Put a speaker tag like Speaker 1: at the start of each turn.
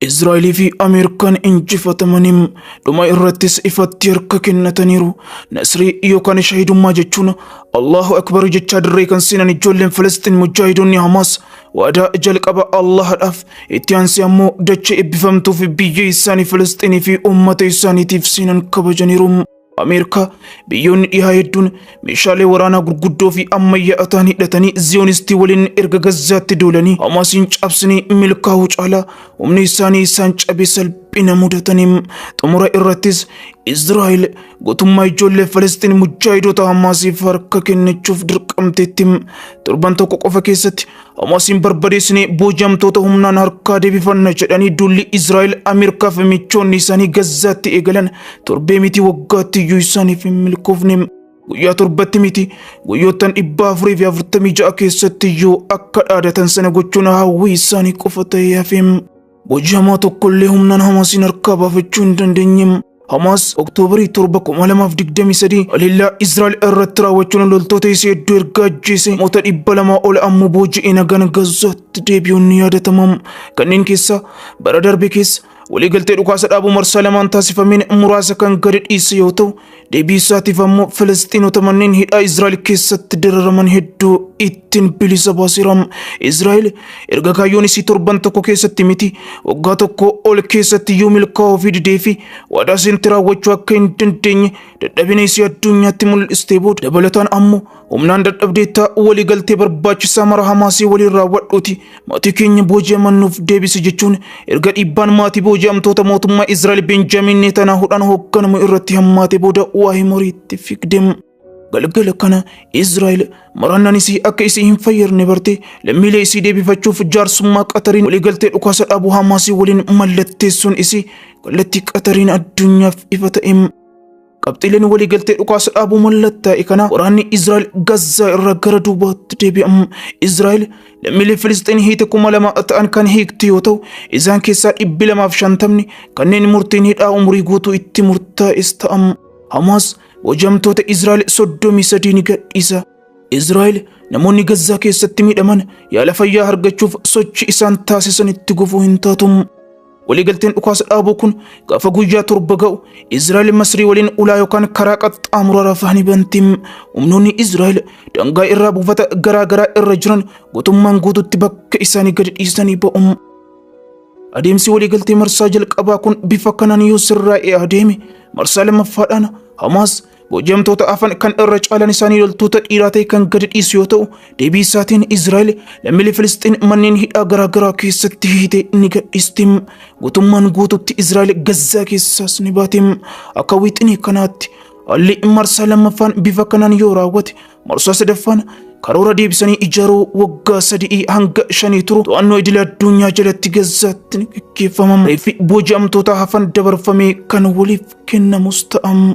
Speaker 1: Israa'elii fi Ameerikaan injifatamaniin dhuma irrattis ifatti harka kennataniiru. Nasrii yookaan shahiidummaa jechuun Allahu Akbar jechaa dirree kan seenan ijoolleen Filistiin mujaahidoonni Hamaas waadaa jalqaba Allahadhaaf itti aansee ammoo dachee eebbifamtuu fi biyya isaanii Filisxiinii fi uummata isaaniitiif seenan kabajaniiru. Ameerikaa biyyoonni dhihaa hedduun meeshaalee waraanaa gurguddoo fi ammayyaa ta'an hidhatanii Ziyoonistii waliin erga Gazaatti duulanii Hamaasiin cabsanii milkaa'uu caalaa humni isaanii isaan cabee salphina mudataniin xumura irrattis Israa'el gootummaa ijoollee Filistiin mujaahidota Hamaasiif harka kennachuuf dirqamteetti. Torban tokko qofa keessatti Hamaasiin barbadeessinee booji'amtoota humnaan harkaa deebifanna jedhanii duulli Israa'el Ameerikaa fi michoonni isaanii Gazaatti eegalan torbee miti waggaatti iyyuu isaaniif hin milkoofne. Guyyaa torbatti miti guyyoottan 446 keessatti iyyuu akka dhaadatan sana gochuun hawwii isaanii qofa ta'ee hafe. Booji'amaa tokkollee humnaan Hamaasiin harkaa baafachuu hin dandeenye. Hamaas Oktoobarii 7 2023 haleellaa Israa'el irratti raawwachuun loltoota isii hedduu erga ajjeese moota 200 ol ammoo booji'ee nagaan Gazaatti deebi'uun ni yaadatama. Kanneen keessaa bara darbe keessa waliigaltee dhukaasa dhaabuu marsaa lamaan taasifameen muraasa kan gadi dhiise yoo ta'u, deebii isaatiif ammoo Filisxiinota manneen hidhaa Israa'el keessatti dararaman hedduu ittiin bilisa baaseera. Israa'el erga kaayyoon isii torban tokko keessatti miti waggaa tokko ol keessatti iyyuu milkaa'uu fi didee fi waadaa seente raawwachuu akka hin dandeenye dadhabina isii addunyaatti mul'istee booda dabalataan ammoo humnaan dadhabdeettaa waliigaltee barbaachisaa mara Hamaasii waliin raawwadhuuti maatii keenya booji'aman nuuf deebisi jechuun erga dhiibbaan maatii booji'amtoota mootummaa Israa'el Benjaamin Netanyahuudhaan hoogganamu irratti hammaate booda waa'ee moriitti figde. Galgala kana Israa'el marannaan isii akka isii hin fayyarne barte lammiilee isii deebifachuuf jaarsummaa Qatariin waliigaltee dhukaasa dhaabuu Hamaasii waliin mallatteessuun isii kallattii Qatariin addunyaaf ifa ta'e. Qabxiileen waliigaltee dhukaasa dhaabuu mallattaa'e kana waraanni Israa'el Gazaa irraa gara duubaatti deebi'am. Israa'el lammiilee Filisxiin hiite 2,000 ta'an kan hiikte yoo ta'u, isaan keessaa 250 kanneen murtiin hidhaa umurii guutuu itti murtaa'es ta'am. Hamaas booji'amtoota Israa'el 33 ni gadhiisa. Israa'el namoonni Gazaa keessatti miidhaman yaala fayyaa argachuuf sochii isaan taasisan itti gufuu hin taatu. Waliigalteen dhukaasa dhaabuu kun gaafa guyyaa 7 ga'u Israa'el Masrii waliin ulaa yookaan karaa qaxxaamuraa rafaa ni banti. Humnoonni Israa'el dangaa irraa buufata garaa garaa irra jiran guutummaan guututti bakka isaanii gadi dhiisanii ba'u. Adeemsi waliigaltee marsaa jalqabaa kun bifa kanaan yoo sirraa'ee adeeme marsaa lammaffaadhaan Hamaas booji'amtoota afan kan irra caalan isaanii loltoota dhiiraa ta'e kan gadi dhiisu yoo ta'u, deebii isaatiin Israa'el lammiilee Filisxiin manneen hidhaa garaa garaa keessatti hiite ni gadhiiste. Guutummaan guututti Israa'el Gazaa keessaas ni baate. Akka wixinee kanaatti haalli marsaa lammaffaan bifa kanaan yoo raawwate marsaa sadaffaan karoora deebisanii ijaaruu waggaa 3 hanga 5 turu to'annoo idil addunyaa jalatti Gazaatti ni gaggeeffama. Reeffi booji'amtoota hafan dabarfamee kan waliif kennamus ta'am.